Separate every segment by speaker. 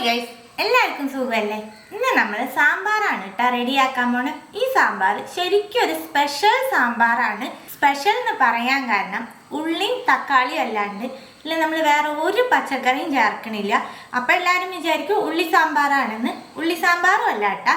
Speaker 1: Hi guys, എല്ലാവർക്കും സുഖമല്ലേ? ഇന്ന് നമ്മൾ സാമ്പാറാണ് കേട്ടോ റെഡിയാക്കാൻ പോണ്. ഈ സാമ്പാർ ശരിക്കും ഒരു സ്പെഷ്യൽ സാമ്പാറാണ്. സ്പെഷ്യൽ എന്ന് പറയാൻ കാരണം ഉള്ളിയും തക്കാളിയും അല്ലാണ്ട് ഇല്ല, നമ്മൾ വേറെ ഒരു പച്ചക്കറിയും ചേർക്കണില്ല. അപ്പം എല്ലാവരും വിചാരിക്കും ഉള്ളി സാമ്പാറാണെന്ന്. ഉള്ളി സാമ്പാറും അല്ല കേട്ടോ.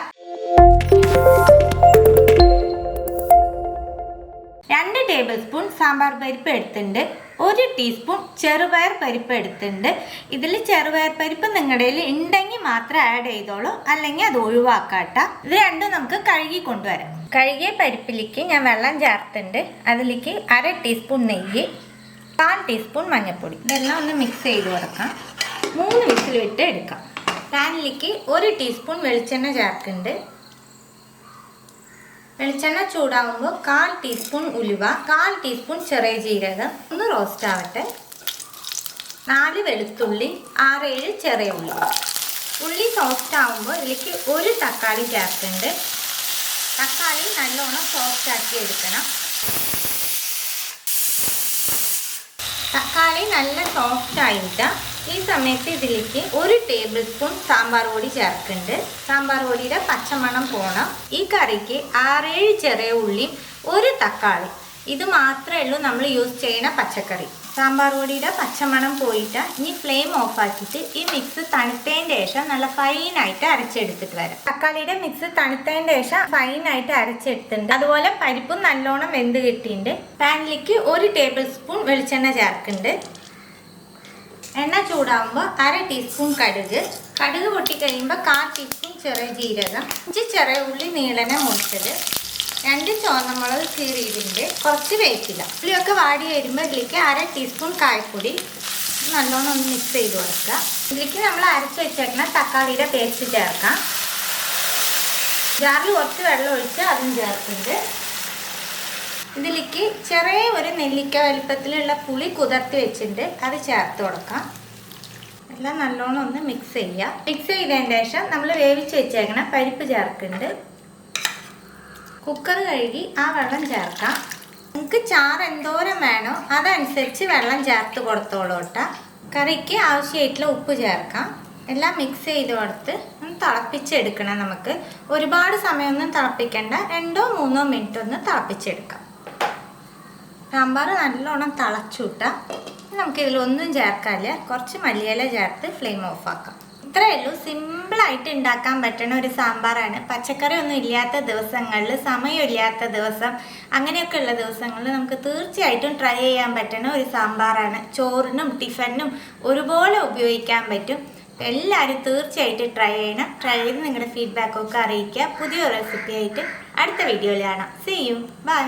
Speaker 1: 2 ടേബിൾ സ്പൂൺ സാമ്പാർ പരിപ്പ് എടുത്തിട്ടുണ്ട്. 1 ടീസ്പൂൺ ചെറുപയർ പരിപ്പ് എടുത്തിട്ടുണ്ട്. ഇതിൽ ചെറുപയർ പരിപ്പ് നിങ്ങളുടെ കയ്യിൽ ഉണ്ടെങ്കിൽ മാത്രം ആഡ് ചെയ്തോളൂ, അല്ലെങ്കിൽ അത് ഒഴിവാക്കാട്ട. ഇത് രണ്ടും നമുക്ക് കഴുകി കൊണ്ടുവരാം. കഴുകിയ പരിപ്പിലേക്ക് ഞാൻ വെള്ളം ചേർത്തിട്ടുണ്ട്. അതിലേക്ക് 1/2 ടീസ്പൂൺ നെയ്യ്, 1/4 ടീസ്പൂൺ മഞ്ഞൾപ്പൊടി, ഇതെല്ലാം ഒന്ന് മിക്സ് ചെയ്ത് കൊടുക്കാം. 3 വിസിൽ വിട്ട് എടുക്കാം. പാനിലേക്ക് 1 ടീസ്പൂൺ വെളിച്ചെണ്ണ ചേർക്കുന്നുണ്ട്. വെളിച്ചെണ്ണ ചൂടാകുമ്പോൾ 1/4 ടീസ്പൂൺ ഉലുവ, 1/4 ടീസ്പൂൺ ചെറിയ ജീരകം ഒന്ന് റോസ്റ്റ് ആവട്ടെ. 4 വെളുത്തുള്ളി, 6-7 ചെറിയ ഉള്ളി. ഉള്ളി സോഫ്റ്റ് ആകുമ്പോൾ ഇതിലേക്ക് 1 തക്കാളി ചേർക്കുന്നുണ്ട്. തക്കാളി നല്ലോണം സോഫ്റ്റ് ആക്കി എടുക്കണം. തക്കാളി നല്ല സോഫ്റ്റ് ആയിട്ട് ഈ സമയത്ത് ഇതിലേക്ക് 1 ടേബിൾ സ്പൂൺ സാമ്പാർ പൊടി ചേർക്കുന്നുണ്ട്. സാമ്പാർ പൊടിയുടെ പച്ചമണം പോണം. ഈ കറിക്ക് 6-7 ചെറിയ ഉള്ളിയും 1 തക്കാളി, ഇത് മാത്രമേ ഉള്ളൂ നമ്മൾ യൂസ് ചെയ്യുന്ന പച്ചക്കറി. സാമ്പാർ പൊടിയുടെ പച്ചമണം പോയിട്ട് ഇനി ഫ്ലെയിം ഓഫ് ആക്കിയിട്ട് ഈ മിക്സ് തണുത്തതിൻ്റെ ശേഷം നല്ല ഫൈനായിട്ട് അരച്ചെടുത്തിട്ട് വരാം. തക്കാളിയുടെ മിക്സ് തണുത്തതിൻ്റെ ശേഷം ഫൈനായിട്ട് അരച്ചെടുത്തിട്ടുണ്ട്. അതുപോലെ പരിപ്പും നല്ലോണം വെന്ത് കിട്ടിയിട്ടുണ്ട്. പാനിലേക്ക് 1 ടേബിൾ സ്പൂൺ വെളിച്ചെണ്ണ ചേർക്കുന്നുണ്ട്. എണ്ണ ചൂടാകുമ്പോൾ 1/2 ടീസ്പൂൺ കടുക് പൊട്ടിക്കഴിയുമ്പോൾ 1/4 ടീസ്പൂൺ ചെറിയ ജീരകം, 5 ചെറിയ ഉള്ളി നീളനെ മുറിച്ചത്, 2 ചുവന്നമുളക് കീറിയിട്ടുണ്ട്, കുറച്ച് വേപ്പില. ഉള്ളിയൊക്കെ വാടി വരുമ്പോൾ ഇതിലേക്ക് 1/2 ടീസ്പൂൺ കായപ്പൊടി നല്ലോണം ഒന്ന് മിക്സ് ചെയ്ത് കൊടുക്കുക. ഇതിലേക്ക് നമ്മൾ അരച്ച് വെച്ചേക്കുന്ന തക്കാളിയുടെ പേസ്റ്റ് ചേർക്കാം. ജാറിൽ കുറച്ച് വെള്ളം ഒഴിച്ച് അതും ചേർക്കുന്നുണ്ട്. ഇതിലേക്ക് ചെറിയ ഒരു നെല്ലിക്ക വലിപ്പത്തിലുള്ള പുളി കുതിർത്തി വെച്ചിട്ടുണ്ട്, അത് ചേർത്ത് കൊടുക്കാം. എല്ലാം നല്ലോണം ഒന്ന് മിക്സ് ചെയ്യുക. മിക്സ് ചെയ്തതിന് ശേഷം നമ്മൾ വേവിച്ച് വെച്ചേക്കണ പരിപ്പ് ചേർക്കുന്നുണ്ട്. കുക്കർ കഴുകി ആ വെള്ളം ചേർക്കാം. നമുക്ക് ചാറ് എന്തോരം വേണോ അതനുസരിച്ച് വെള്ളം ചേർത്ത് കൊടുത്തോളൂ കേട്ടോ. കറിക്ക് ആവശ്യമായിട്ടുള്ള ഉപ്പ് ചേർക്കാം. എല്ലാം മിക്സ് ചെയ്ത് കൊടുത്ത് ഒന്ന് തിളപ്പിച്ചെടുക്കണം. നമുക്ക് ഒരുപാട് സമയമൊന്നും തിളപ്പിക്കേണ്ട, 2-3 മിനിറ്റ് ഒന്ന് തിളപ്പിച്ചെടുക്കാം. സാമ്പാർ നല്ലോണം തിളച്ചുവിട്ടാൽ നമുക്കിതിലൊന്നും ചേർക്കാനില്ല. കുറച്ച് മല്ലിയില ചേർത്ത് ഫ്ലെയിം ഓഫ് ആക്കാം. ഇത്രയേ ഉള്ളൂ. സിമ്പിളായിട്ട് ഉണ്ടാക്കാൻ പറ്റുന്ന ഒരു സാമ്പാറാണ്. പച്ചക്കറി ഒന്നും ഇല്ലാത്ത ദിവസങ്ങളിൽ, സമയമില്ലാത്ത ദിവസം, അങ്ങനെയൊക്കെ ഉള്ള ദിവസങ്ങളിൽ നമുക്ക് തീർച്ചയായിട്ടും ട്രൈ ചെയ്യാൻ പറ്റുന്ന ഒരു സാമ്പാറാണ്. ചോറിനും ടിഫിനും ഒരുപോലെ ഉപയോഗിക്കാൻ പറ്റും. എല്ലാവരും തീർച്ചയായിട്ടും ട്രൈ ചെയ്യണം. ട്രൈ ചെയ്ത് നിങ്ങളുടെ ഫീഡ്ബാക്കൊക്കെ അറിയിക്കുക. പുതിയൊരു റെസിപ്പി ആയിട്ട് അടുത്ത വീഡിയോയിൽ കാണാം. See you, by.